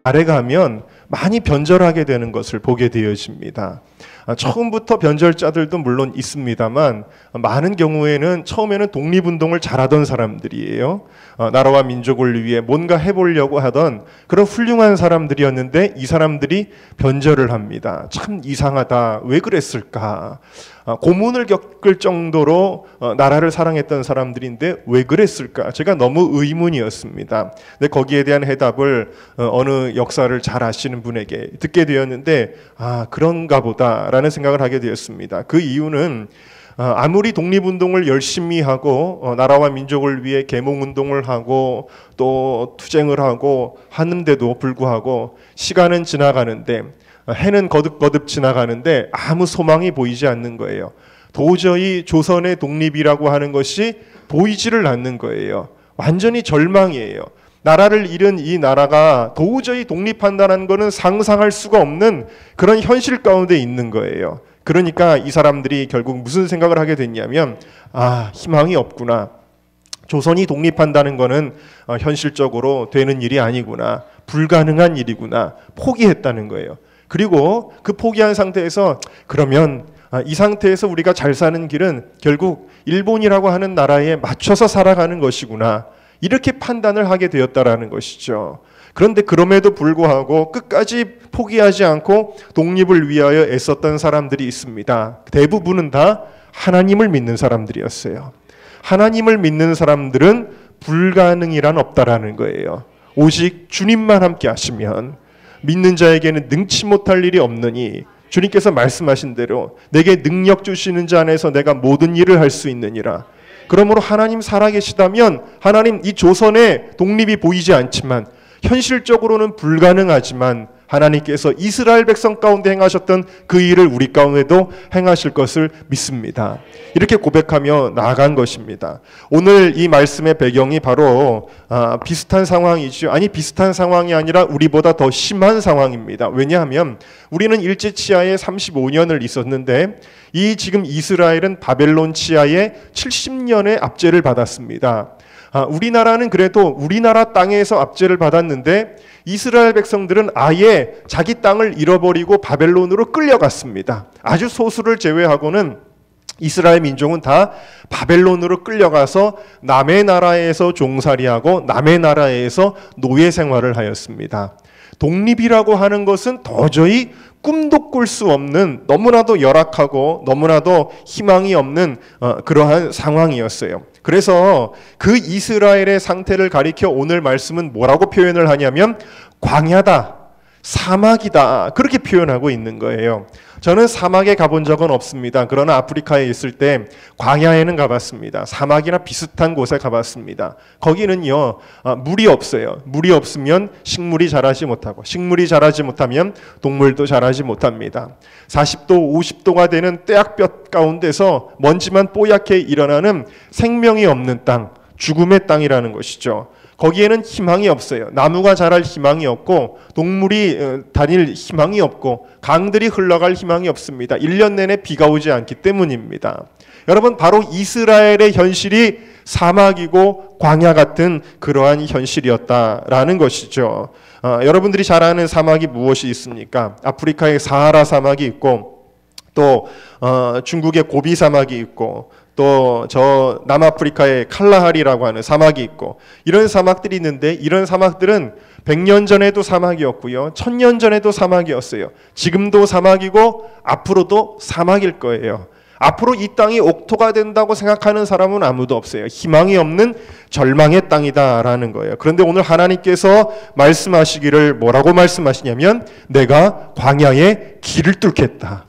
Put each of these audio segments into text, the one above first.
아래 가면 많이 변절하게 되는 것을 보게 되어집니다. 처음부터 변절자들도 물론 있습니다만 많은 경우에는 처음에는 독립운동을 잘하던 사람들이에요. 나라와 민족을 위해 뭔가 해보려고 하던 그런 훌륭한 사람들이었는데 이 사람들이 변절을 합니다. 참 이상하다. 왜 그랬을까? 고문을 겪을 정도로 나라를 사랑했던 사람들인데 왜 그랬을까? 제가 너무 의문이었습니다. 근데 거기에 대한 해답을 어느 역사를 잘 아시는 분에게 듣게 되었는데 그런가 보다라는 생각을 하게 되었습니다. 그 이유는 아무리 독립운동을 열심히 하고 나라와 민족을 위해 계몽운동을 하고 또 투쟁을 하고 하는데도 불구하고 시간은 지나가는데 해는 거듭거듭 지나가는데 아무 소망이 보이지 않는 거예요. 도저히 조선의 독립이라고 하는 것이 보이지를 않는 거예요. 완전히 절망이에요. 나라를 잃은 이 나라가 도저히 독립한다는 것은 상상할 수가 없는 그런 현실 가운데 있는 거예요. 그러니까 이 사람들이 결국 무슨 생각을 하게 됐냐면 희망이 없구나. 조선이 독립한다는 것은 현실적으로 되는 일이 아니구나. 불가능한 일이구나. 포기했다는 거예요. 그리고 그 포기한 상태에서 그러면 이 상태에서 우리가 잘 사는 길은 결국 일본이라고 하는 나라에 맞춰서 살아가는 것이구나. 이렇게 판단을 하게 되었다라는 것이죠. 그런데 그럼에도 불구하고 끝까지 포기하지 않고 독립을 위하여 애썼던 사람들이 있습니다. 대부분은 다 하나님을 믿는 사람들이었어요. 하나님을 믿는 사람들은 불가능이란 없다라는 거예요. 오직 주님만 함께 하시면 믿는 자에게는 능치 못할 일이 없느니 주님께서 말씀하신 대로 내게 능력 주시는 자 안에서 내가 모든 일을 할 수 있느니라. 그러므로 하나님 살아계시다면 하나님 이 조선의 독립이 보이지 않지만 현실적으로는 불가능하지만 하나님께서 이스라엘 백성 가운데 행하셨던 그 일을 우리 가운데도 행하실 것을 믿습니다. 이렇게 고백하며 나아간 것입니다. 오늘 이 말씀의 배경이 바로 비슷한 상황이죠. 아니 비슷한 상황이 아니라 우리보다 더 심한 상황입니다. 왜냐하면 우리는 일제 치하에 35년을 있었는데 이 지금 이스라엘은 바벨론 치하에 70년의 압제를 받았습니다. 우리나라는 그래도 우리나라 땅에서 압제를 받았는데 이스라엘 백성들은 아예 자기 땅을 잃어버리고 바벨론으로 끌려갔습니다. 아주 소수를 제외하고는 이스라엘 민족은 다 바벨론으로 끌려가서 남의 나라에서 종살이하고 남의 나라에서 노예 생활을 하였습니다. 독립이라고 하는 것은 도저히 꿈도 꿀 수 없는 너무나도 열악하고 너무나도 희망이 없는 그러한 상황이었어요. 그래서 그 이스라엘의 상태를 가리켜 오늘 말씀은 뭐라고 표현을 하냐면 광야다, 사막이다 그렇게 표현하고 있는 거예요. 저는 사막에 가본 적은 없습니다. 그러나 아프리카에 있을 때 광야에는 가봤습니다. 사막이나 비슷한 곳에 가봤습니다. 거기는요 물이 없어요. 물이 없으면 식물이 자라지 못하고 식물이 자라지 못하면 동물도 자라지 못합니다. 40도 50도가 되는 떼약볕 가운데서 먼지만 뽀얗게 일어나는 생명이 없는 땅, 죽음의 땅이라는 것이죠. 거기에는 희망이 없어요. 나무가 자랄 희망이 없고 동물이 다닐 희망이 없고 강들이 흘러갈 희망이 없습니다. 1년 내내 비가 오지 않기 때문입니다. 여러분 바로 이스라엘의 현실이 사막이고 광야 같은 그러한 현실이었다라는 것이죠. 여러분들이 잘 아는 사막이 무엇이 있습니까? 아프리카의 사하라 사막이 있고 또 중국의 고비 사막이 있고 또 저 남아프리카의 칼라하리라고 하는 사막이 있고 이런 사막들이 있는데 이런 사막들은 100년 전에도 사막이었고요. 1000년 전에도 사막이었어요. 지금도 사막이고 앞으로도 사막일 거예요. 앞으로 이 땅이 옥토가 된다고 생각하는 사람은 아무도 없어요. 희망이 없는 절망의 땅이다라는 거예요. 그런데 오늘 하나님께서 말씀하시기를 뭐라고 말씀하시냐면 내가 광야에 길을 뚫겠다.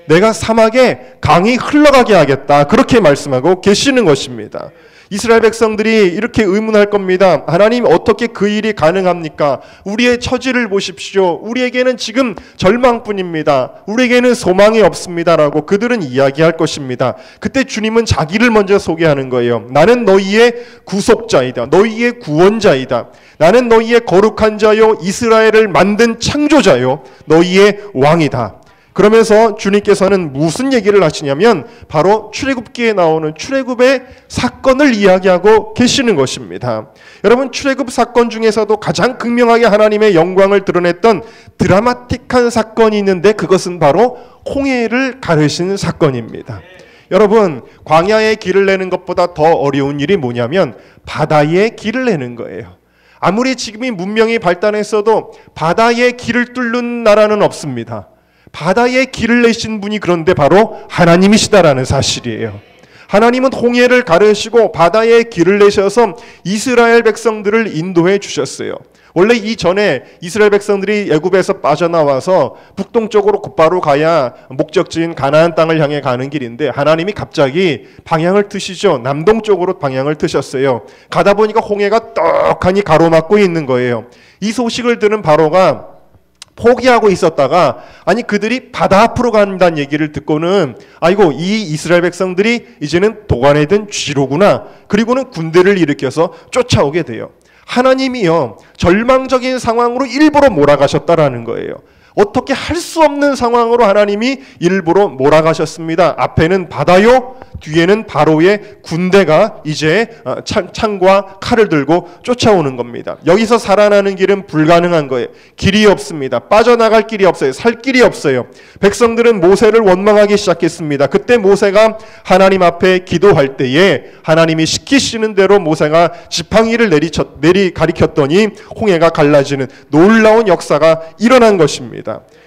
내가 사막에 강이 흘러가게 하겠다. 그렇게 말씀하고 계시는 것입니다. 이스라엘 백성들이 이렇게 의문할 겁니다. 하나님 어떻게 그 일이 가능합니까? 우리의 처지를 보십시오. 우리에게는 지금 절망뿐입니다. 우리에게는 소망이 없습니다라고 그들은 이야기할 것입니다. 그때 주님은 자기를 먼저 소개하는 거예요. 나는 너희의 구속자이다. 너희의 구원자이다. 나는 너희의 거룩한 자요 이스라엘을 만든 창조자요 너희의 왕이다. 그러면서 주님께서는 무슨 얘기를 하시냐면 바로 출애굽기에 나오는 출애굽의 사건을 이야기하고 계시는 것입니다. 여러분, 출애굽 사건 중에서도 가장 극명하게 하나님의 영광을 드러냈던 드라마틱한 사건이 있는데 그것은 바로 홍해를 가르신 사건입니다. 여러분, 광야에 길을 내는 것보다 더 어려운 일이 뭐냐면 바다에 길을 내는 거예요. 아무리 지금이 문명이 발달했어도 바다에 길을 뚫는 나라는 없습니다. 바다에 길을 내신 분이 그런데 바로 하나님이시다라는 사실이에요. 하나님은 홍해를 가르시고 바다에 길을 내셔서 이스라엘 백성들을 인도해 주셨어요. 원래 이전에 이스라엘 백성들이 애굽에서 빠져나와서 북동쪽으로 곧바로 가야 목적지인 가나안 땅을 향해 가는 길인데 하나님이 갑자기 방향을 트시죠. 남동쪽으로 방향을 트셨어요. 가다 보니까 홍해가 떡하니 가로막고 있는 거예요. 이 소식을 들은 바로가 포기하고 있었다가 아니 그들이 바다 앞으로 간다는 얘기를 듣고는 아이고 이 이스라엘 백성들이 이제는 도관에 든 쥐로구나. 그리고는 군대를 일으켜서 쫓아오게 돼요. 하나님이요 절망적인 상황으로 일부러 몰아가셨다라는 거예요. 어떻게 할 수 없는 상황으로 하나님이 일부러 몰아가셨습니다. 앞에는 바다요, 뒤에는 바로의 군대가 이제 창과 칼을 들고 쫓아오는 겁니다. 여기서 살아나는 길은 불가능한 거예요. 길이 없습니다. 빠져나갈 길이 없어요. 살 길이 없어요. 백성들은 모세를 원망하기 시작했습니다. 그때 모세가 하나님 앞에 기도할 때에 하나님이 시키시는 대로 모세가 지팡이를 가리켰더니 홍해가 갈라지는 놀라운 역사가 일어난 것입니다.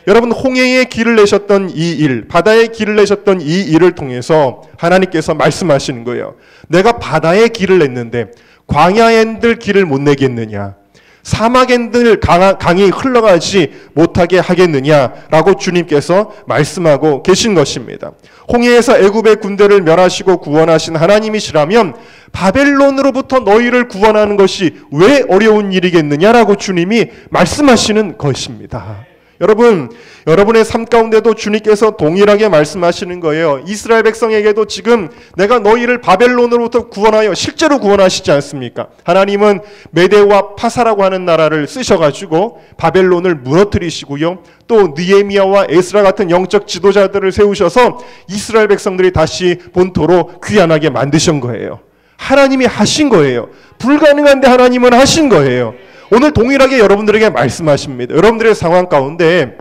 여러분, 홍해에 길을 내셨던 이 일, 바다에 길을 내셨던 이 일을 통해서 하나님께서 말씀하시는 거예요. 내가 바다에 길을 냈는데 광야엔들 길을 못 내겠느냐? 사막엔들 강이 흘러가지 못하게 하겠느냐라고 주님께서 말씀하고 계신 것입니다. 홍해에서 애굽의 군대를 멸하시고 구원하신 하나님이시라면 바벨론으로부터 너희를 구원하는 것이 왜 어려운 일이겠느냐라고 주님이 말씀하시는 것입니다. 여러분, 여러분의 삶 가운데도 주님께서 동일하게 말씀하시는 거예요. 이스라엘 백성에게도 지금 내가 너희를 바벨론으로부터 구원하여 실제로 구원하시지 않습니까? 하나님은 메대와 파사라고 하는 나라를 쓰셔가지고 바벨론을 무너뜨리시고요. 또 느헤미야와 에스라 같은 영적 지도자들을 세우셔서 이스라엘 백성들이 다시 본토로 귀환하게 만드신 거예요. 하나님이 하신 거예요. 불가능한데 하나님은 하신 거예요. 오늘 동일하게 여러분들에게 말씀하십니다. 여러분들의 상황 가운데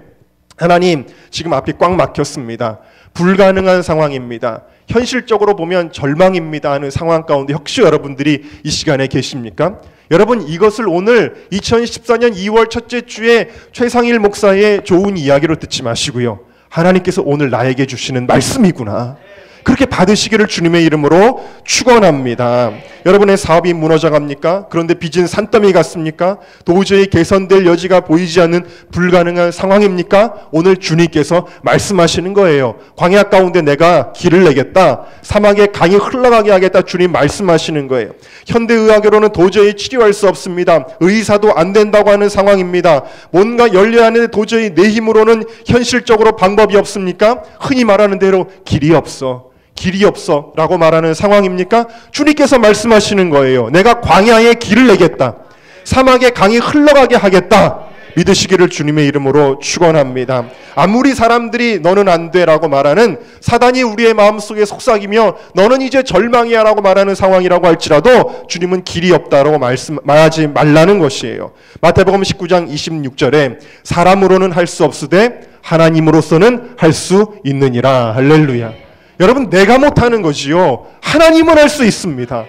하나님 지금 앞이 꽉 막혔습니다. 불가능한 상황입니다. 현실적으로 보면 절망입니다 하는 상황 가운데 혹시 여러분들이 이 시간에 계십니까? 여러분, 이것을 오늘 2014년 2월 첫째 주에 최상일 목사의 좋은 이야기로 듣지 마시고요. 하나님께서 오늘 나에게 주시는 말씀이구나. 그렇게 받으시기를 주님의 이름으로 축원합니다. 여러분의 사업이 무너져 갑니까? 그런데 빚은 산더미 같습니까? 도저히 개선될 여지가 보이지 않는 불가능한 상황입니까? 오늘 주님께서 말씀하시는 거예요. 광야 가운데 내가 길을 내겠다. 사막에 강이 흘러가게 하겠다. 주님 말씀하시는 거예요. 현대의학으로는 도저히 치료할 수 없습니다. 의사도 안 된다고 하는 상황입니다. 뭔가 열려야 하는데 도저히 내 힘으로는 현실적으로 방법이 없습니까? 흔히 말하는 대로 길이 없어. 길이 없어 라고 말하는 상황입니까? 주님께서 말씀하시는 거예요. 내가 광야에 길을 내겠다. 사막에 강이 흘러가게 하겠다. 믿으시기를 주님의 이름으로 축원합니다. 아무리 사람들이 너는 안 돼라고 말하는 사단이 우리의 마음속에 속삭이며 너는 이제 절망이야 라고 말하는 상황이라고 할지라도 주님은 길이 없다라고 말하지 말라는 것이에요. 마태복음 19장 26절에 사람으로는 할 수 없으되 하나님으로서는 할 수 있느니라. 할렐루야. 여러분, 내가 못하는 거지요. 하나님은 할 수 있습니다.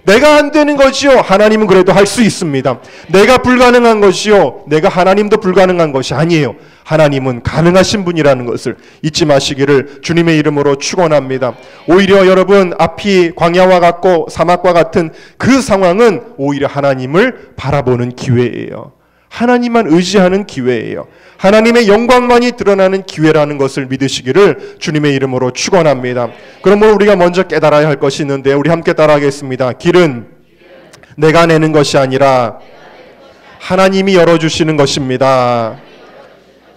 내가 안 되는 거지요. 하나님은 그래도 할 수 있습니다. 내가 불가능한 것이요. 내가 하나님도 불가능한 것이 아니에요. 하나님은 가능하신 분이라는 것을 잊지 마시기를 주님의 이름으로 축원합니다. 오히려 여러분, 앞이 광야와 같고 사막과 같은 그 상황은 오히려 하나님을 바라보는 기회예요. 하나님만 의지하는 기회예요. 하나님의 영광만이 드러나는 기회라는 것을 믿으시기를 주님의 이름으로 축원합니다. 그러므로 우리가 먼저 깨달아야 할 것이 있는데 우리 함께 따라하겠습니다. 길은 내가 내는 것이 아니라 하나님이 열어주시는 것입니다.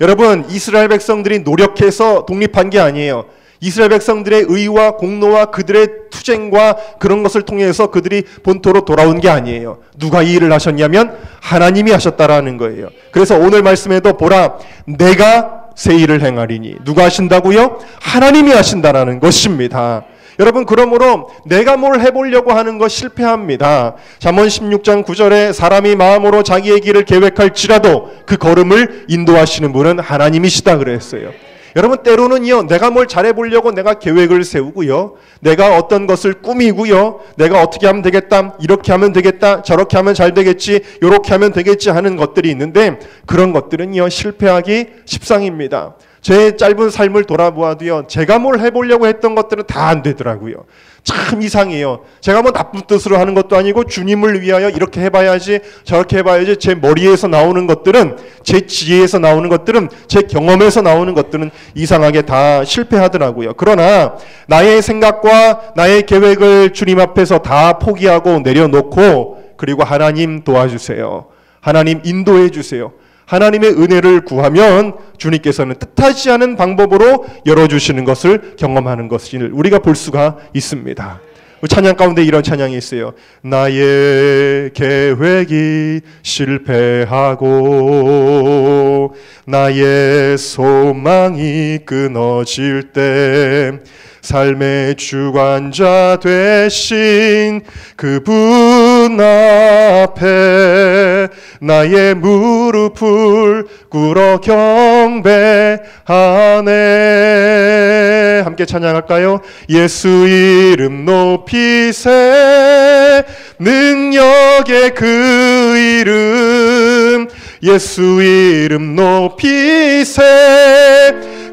여러분, 이스라엘 백성들이 노력해서 독립한 게 아니에요. 이스라엘 백성들의 의와 공로와 그들의 투쟁과 그런 것을 통해서 그들이 본토로 돌아온 게 아니에요. 누가 이 일을 하셨냐면 하나님이 하셨다라는 거예요. 그래서 오늘 말씀에도 보라, 내가 새 일을 행하리니. 누가 하신다고요? 하나님이 하신다라는 것입니다. 여러분, 그러므로 내가 뭘 해보려고 하는 것 실패합니다. 잠언 16장 9절에 사람이 마음으로 자기의 길을 계획할지라도 그 걸음을 인도하시는 분은 하나님이시다 그랬어요. 여러분, 때로는요, 내가 뭘 잘해보려고 내가 계획을 세우고요, 내가 어떤 것을 꾸미고요, 내가 어떻게 하면 되겠다, 이렇게 하면 되겠다, 저렇게 하면 잘 되겠지, 이렇게 하면 되겠지 하는 것들이 있는데, 그런 것들은요, 실패하기 십상입니다. 제 짧은 삶을 돌아보아도요, 제가 뭘 해보려고 했던 것들은 다 안 되더라고요. 참 이상해요. 제가 뭐 나쁜 뜻으로 하는 것도 아니고 주님을 위하여 이렇게 해봐야지 저렇게 해봐야지, 제 머리에서 나오는 것들은, 제 지혜에서 나오는 것들은, 제 경험에서 나오는 것들은 이상하게 다 실패하더라고요. 그러나 나의 생각과 나의 계획을 주님 앞에서 다 포기하고 내려놓고, 그리고 하나님 도와주세요, 하나님 인도해 주세요, 하나님의 은혜를 구하면 주님께서는 뜻하지 않은 방법으로 열어주시는 것을 경험하는 것을 우리가 볼 수가 있습니다. 찬양 가운데 이런 찬양이 있어요. 나의 계획이 실패하고 나의 소망이 끊어질 때 삶의 주관자 되신 그분 앞에 나의 무릎을 꿇어 경배하네. 함께 찬양할까요? 예수 이름 높이세, 능력의 그 이름, 예수 이름 높이세,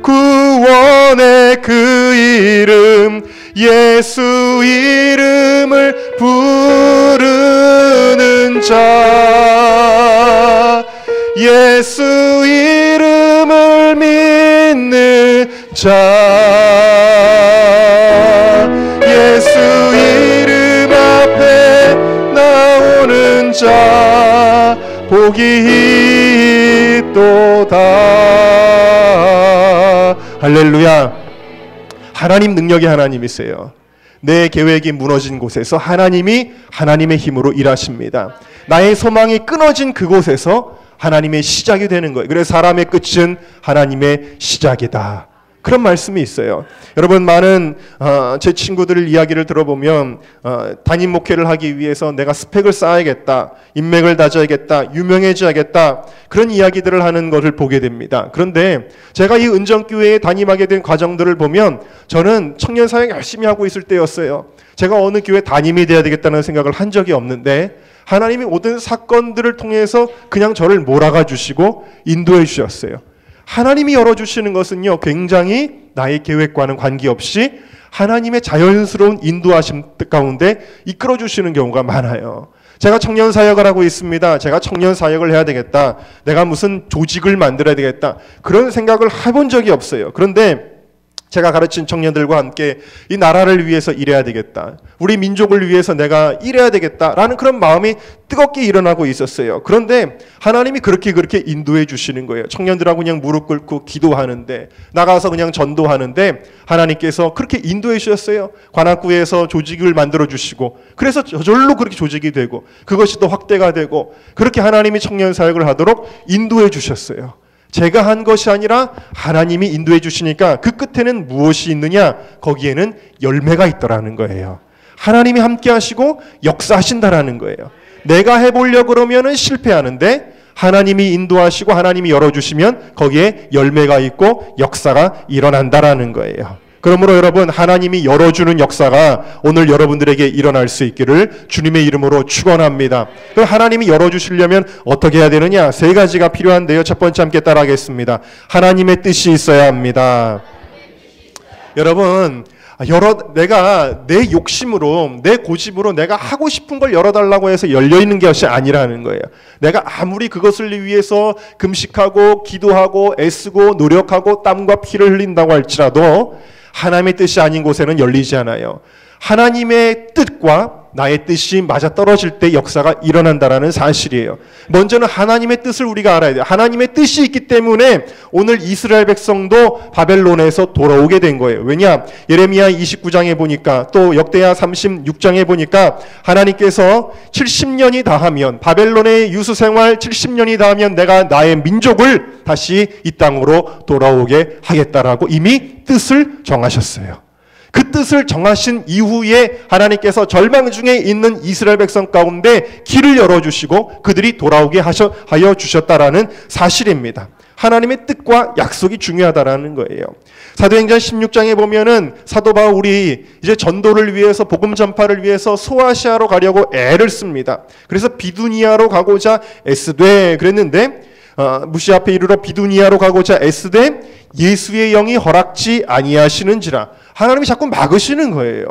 구원의 그 이름, 예수 이름을 부르는 자, 예수 이름을 믿는 자, 예수 이름 앞에 나오는 자 복이 있도다. 할렐루야. 하나님 능력의 하나님이세요. 내 계획이 무너진 곳에서 하나님이 하나님의 힘으로 일하십니다. 나의 소망이 끊어진 그곳에서 하나님의 시작이 되는 거예요. 그래서 사람의 끝은 하나님의 시작이다. 그런 말씀이 있어요. 여러분, 많은 제 친구들 이야기를 들어보면 담임 목회를 하기 위해서 내가 스펙을 쌓아야겠다, 인맥을 다져야겠다, 유명해져야겠다, 그런 이야기들을 하는 것을 보게 됩니다. 그런데 제가 이 은정교회에 담임하게 된 과정들을 보면 저는 청년사역 열심히 하고 있을 때였어요. 제가 어느 교회 담임이 돼야 되겠다는 생각을 한 적이 없는데 하나님이 모든 사건들을 통해서 그냥 저를 몰아가 주시고 인도해 주셨어요. 하나님이 열어주시는 것은요, 굉장히 나의 계획과는 관계없이 하나님의 자연스러운 인도하심 가운데 이끌어주시는 경우가 많아요. 제가 청년 사역을 하고 있습니다. 제가 청년 사역을 해야 되겠다, 내가 무슨 조직을 만들어야 되겠다, 그런 생각을 해본 적이 없어요. 그런데 제가 가르친 청년들과 함께 이 나라를 위해서 일해야 되겠다, 우리 민족을 위해서 내가 일해야 되겠다라는 그런 마음이 뜨겁게 일어나고 있었어요. 그런데 하나님이 그렇게 인도해 주시는 거예요. 청년들하고 그냥 무릎 꿇고 기도하는데, 나가서 그냥 전도하는데 하나님께서 그렇게 인도해 주셨어요. 관악구에서 조직을 만들어 주시고, 그래서 저절로 그렇게 조직이 되고 그것이 또 확대가 되고, 그렇게 하나님이 청년 사역을 하도록 인도해 주셨어요. 제가 한 것이 아니라 하나님이 인도해 주시니까 그 끝에는 무엇이 있느냐? 거기에는 열매가 있더라는 거예요. 하나님이 함께 하시고 역사하신다라는 거예요. 내가 해보려고 그러면은 실패하는데 하나님이 인도하시고 하나님이 열어주시면 거기에 열매가 있고 역사가 일어난다라는 거예요. 그러므로 여러분, 하나님이 열어주는 역사가 오늘 여러분들에게 일어날 수 있기를 주님의 이름으로 축원합니다. 그럼 하나님이 열어주시려면 어떻게 해야 되느냐? 세 가지가 필요한데요. 첫 번째 함께 따라하겠습니다. 하나님의 뜻이 있어야 합니다. 여러분, 내가 내 욕심으로, 내 고집으로 내가 하고 싶은 걸 열어달라고 해서 열려있는 것이 아니라는 거예요. 내가 아무리 그것을 위해서 금식하고 기도하고 애쓰고 노력하고 땀과 피를 흘린다고 할지라도 하나님의 뜻이 아닌 곳에는 열리지 않아요. 하나님의 뜻과 나의 뜻이 맞아떨어질 때 역사가 일어난다라는 사실이에요. 먼저는 하나님의 뜻을 우리가 알아야 돼요. 하나님의 뜻이 있기 때문에 오늘 이스라엘 백성도 바벨론에서 돌아오게 된 거예요. 왜냐? 예레미야 29장에 보니까 또 역대하 36장에 보니까 하나님께서 70년이 다하면, 바벨론의 유수생활 70년이 다하면 내가 나의 민족을 다시 이 땅으로 돌아오게 하겠다라고 이미 뜻을 정하셨어요. 그 뜻을 정하신 이후에 하나님께서 절망 중에 있는 이스라엘 백성 가운데 길을 열어주시고 그들이 돌아오게 하여 주셨다라는 사실입니다. 하나님의 뜻과 약속이 중요하다라는 거예요. 사도행전 16장에 보면은 사도 바울이 이제 전도를 위해서, 복음 전파를 위해서 소아시아로 가려고 애를 씁니다. 그래서 비두니아로 가고자 애쓰되 그랬는데 무시 앞에 이르러 비두니아로 가고자 애쓰되 예수의 영이 허락지 아니하시는지라. 하나님이 자꾸 막으시는 거예요.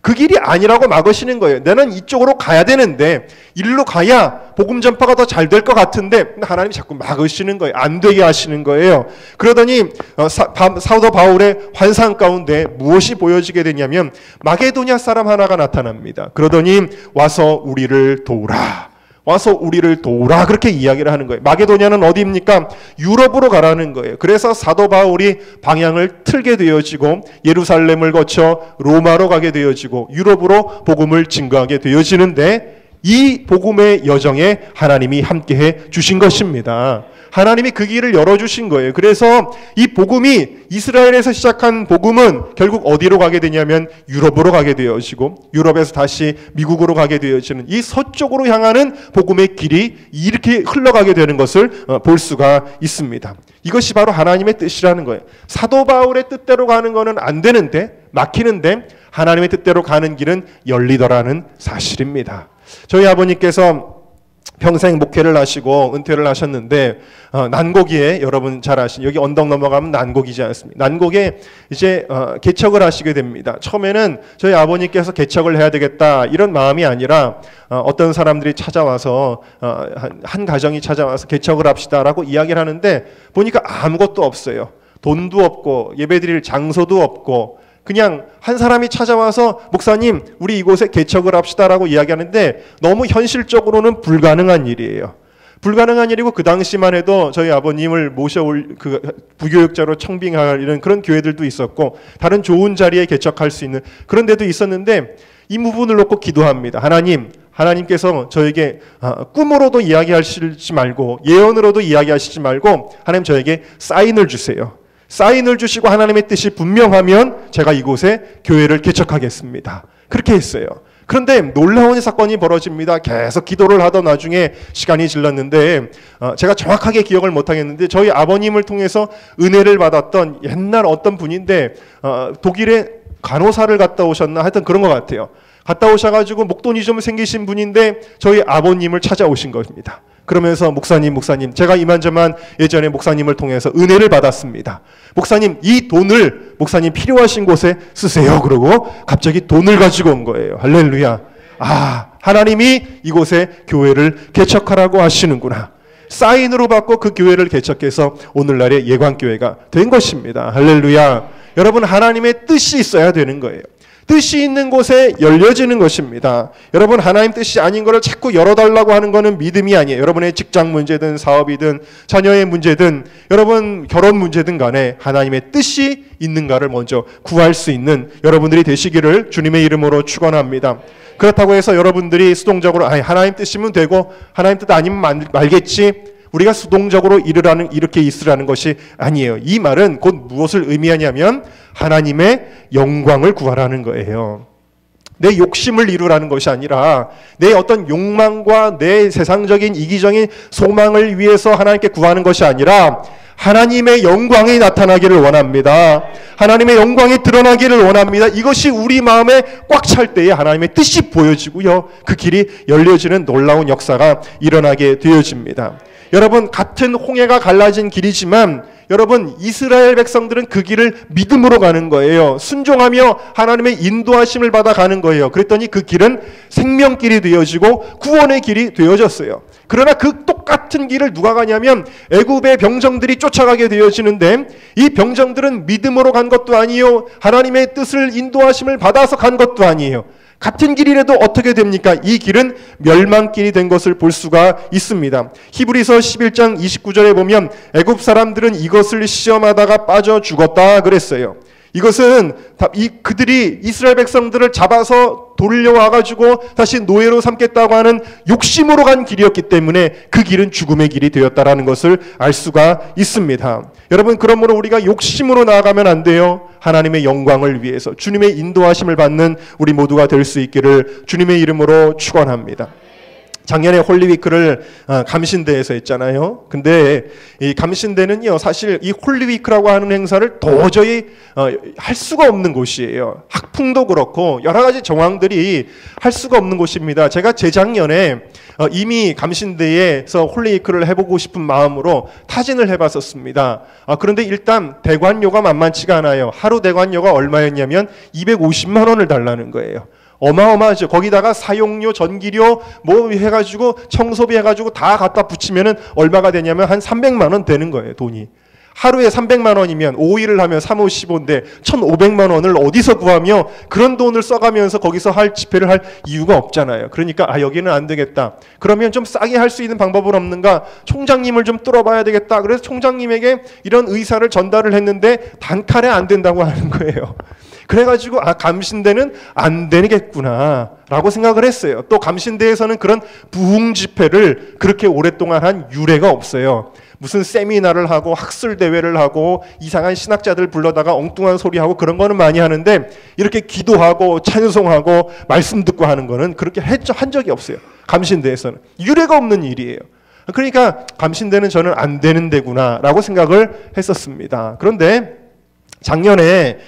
그 길이 아니라고 막으시는 거예요. 나는 이쪽으로 가야 되는데, 일로 가야 복음 전파가 더 잘 될 것 같은데 하나님이 자꾸 막으시는 거예요. 안 되게 하시는 거예요. 그러더니 사도 바울의 환상 가운데 무엇이 보여지게 되냐면 마게도냐 사람 하나가 나타납니다. 그러더니 와서 우리를 도우라. 와서 우리를 도우라, 그렇게 이야기를 하는 거예요. 마게도냐는 어디입니까? 유럽으로 가라는 거예요. 그래서 사도 바울이 방향을 틀게 되어지고 예루살렘을 거쳐 로마로 가게 되어지고 유럽으로 복음을 증거하게 되어지는데, 이 복음의 여정에 하나님이 함께해 주신 것입니다. 하나님이 그 길을 열어주신 거예요. 그래서 이 복음이, 이스라엘에서 시작한 복음은 결국 어디로 가게 되냐면 유럽으로 가게 되어지고 유럽에서 다시 미국으로 가게 되어지는, 이 서쪽으로 향하는 복음의 길이 이렇게 흘러가게 되는 것을 볼 수가 있습니다. 이것이 바로 하나님의 뜻이라는 거예요. 사도 바울의 뜻대로 가는 것은 안 되는데, 막히는데 하나님의 뜻대로 가는 길은 열리더라는 사실입니다. 저희 아버님께서 평생 목회를 하시고 은퇴를 하셨는데 난곡이에, 여러분 잘 아시는, 여기 언덕 넘어가면 난곡이지 않습니까? 난곡에 이제 개척을 하시게 됩니다. 처음에는 저희 아버님께서 개척을 해야 되겠다 이런 마음이 아니라 어떤 사람들이 찾아와서 한 가정이 찾아와서 개척을 합시다라고 이야기를 하는데 보니까 아무것도 없어요. 돈도 없고 예배드릴 장소도 없고, 그냥 한 사람이 찾아와서 목사님 우리 이곳에 개척을 합시다라고 이야기하는데 너무 현실적으로는 불가능한 일이에요. 불가능한 일이고, 그 당시만 해도 저희 아버님을 모셔올 그 부교육자로 청빙할 이런 그런 교회들도 있었고 다른 좋은 자리에 개척할 수 있는 그런 데도 있었는데, 이 부분을 놓고 기도합니다. 하나님께서 저에게 꿈으로도 이야기하시지 말고 예언으로도 이야기하시지 말고 하나님 저에게 사인을 주세요. 사인을 주시고 하나님의 뜻이 분명하면 제가 이곳에 교회를 개척하겠습니다. 그렇게 했어요. 그런데 놀라운 사건이 벌어집니다. 계속 기도를 하던 와중에 시간이 질렀는데 제가 정확하게 기억을 못하겠는데 저희 아버님을 통해서 은혜를 받았던 옛날 어떤 분인데 독일에 간호사를 갔다 오셨나 하여튼 그런 것 같아요. 갔다 오셔가지고 목돈이 좀 생기신 분인데 저희 아버님을 찾아오신 겁니다. 그러면서 목사님 제가 이만저만 예전에 목사님을 통해서 은혜를 받았습니다. 목사님 이 돈을 목사님 필요하신 곳에 쓰세요. 그러고 갑자기 돈을 가지고 온 거예요. 할렐루야. 하나님이 이곳에 교회를 개척하라고 하시는구나. 사인으로 받고 그 교회를 개척해서 오늘날의 예관교회가 된 것입니다. 할렐루야. 여러분, 하나님의 뜻이 있어야 되는 거예요. 뜻이 있는 곳에 열려지는 것입니다. 여러분, 하나님 뜻이 아닌 것을 자꾸 열어달라고 하는 것은 믿음이 아니에요. 여러분의 직장 문제든 사업이든 자녀의 문제든 여러분 결혼 문제든 간에 하나님의 뜻이 있는가를 먼저 구할 수 있는 여러분들이 되시기를 주님의 이름으로 축원합니다. 그렇다고 해서 여러분들이 수동적으로 하나님 뜻이면 되고 하나님 뜻 아니면 말겠지, 우리가 수동적으로 이렇게 있으라는 것이 아니에요. 이 말은 곧 무엇을 의미하냐면 하나님의 영광을 구하라는 거예요. 내 욕심을 이루라는 것이 아니라 내 어떤 욕망과 내 세상적인 이기적인 소망을 위해서 하나님께 구하는 것이 아니라 하나님의 영광이 나타나기를 원합니다. 하나님의 영광이 드러나기를 원합니다. 이것이 우리 마음에 꽉 찰 때에 하나님의 뜻이 보여지고요, 그 길이 열려지는 놀라운 역사가 일어나게 되어집니다. 여러분, 같은 홍해가 갈라진 길이지만 여러분, 이스라엘 백성들은 그 길을 믿음으로 가는 거예요. 순종하며 하나님의 인도하심을 받아 가는 거예요. 그랬더니 그 길은 생명길이 되어지고 구원의 길이 되어졌어요. 그러나 그 똑같은 길을 누가 가냐면 애굽의 병정들이 쫓아가게 되어지는데, 이 병정들은 믿음으로 간 것도 아니요, 하나님의 뜻을 인도하심을 받아서 간 것도 아니에요. 같은 길이라도 어떻게 됩니까? 이 길은 멸망길이 된 것을 볼 수가 있습니다. 히브리서 11장 29절에 보면 애굽 사람들은 이것을 시험하다가 빠져 죽었다 그랬어요. 이것은 그들이 이스라엘 백성들을 잡아서 돌려와가지고 다시 노예로 삼겠다고 하는 욕심으로 간 길이었기 때문에 그 길은 죽음의 길이 되었다라는 것을 알 수가 있습니다. 여러분, 그러므로 우리가 욕심으로 나아가면 안 돼요. 하나님의 영광을 위해서 주님의 인도하심을 받는 우리 모두가 될 수 있기를 주님의 이름으로 축원합니다. 작년에 홀리위크를 감신대에서 했잖아요. 근데 이 감신대는요, 사실 이 홀리위크라고 하는 행사를 도저히 할 수가 없는 곳이에요. 학풍도 그렇고 여러 가지 정황들이 할 수가 없는 곳입니다. 제가 재작년에 이미 감신대에서 홀리위크를 해보고 싶은 마음으로 타진을 해봤었습니다. 그런데 일단 대관료가 만만치가 않아요. 하루 대관료가 얼마였냐면 250만 원을 달라는 거예요. 어마어마하죠. 거기다가 사용료, 전기료 뭐 해가지고 청소비 해가지고 다 갖다 붙이면은 얼마가 되냐면 한 300만 원 되는 거예요, 돈이. 하루에 300만 원이면 5일을 하면 3, 5, 15인데 1,500만 원을 어디서 구하며 그런 돈을 써가면서 거기서 할 집회를 할 이유가 없잖아요. 그러니까 여기는 안 되겠다. 그러면 좀 싸게 할 수 있는 방법은 없는가? 총장님을 좀 뚫어봐야 되겠다. 그래서 총장님에게 이런 의사를 전달을 했는데 단칼에 안 된다고 하는 거예요. 그래가지고 감신대는 안 되겠구나 라고 생각을 했어요. 또 감신대에서는 그런 부흥 집회를 그렇게 오랫동안 한 유례가 없어요. 무슨 세미나를 하고 학술 대회를 하고 이상한 신학자들 불러다가 엉뚱한 소리하고 그런 거는 많이 하는데 이렇게 기도하고 찬송하고 말씀 듣고 하는 거는 그렇게 한 적이 없어요. 감신대에서는 유례가 없는 일이에요. 그러니까 감신대는 저는 안 되는 데구나 라고 생각을 했었습니다. 그런데 작년에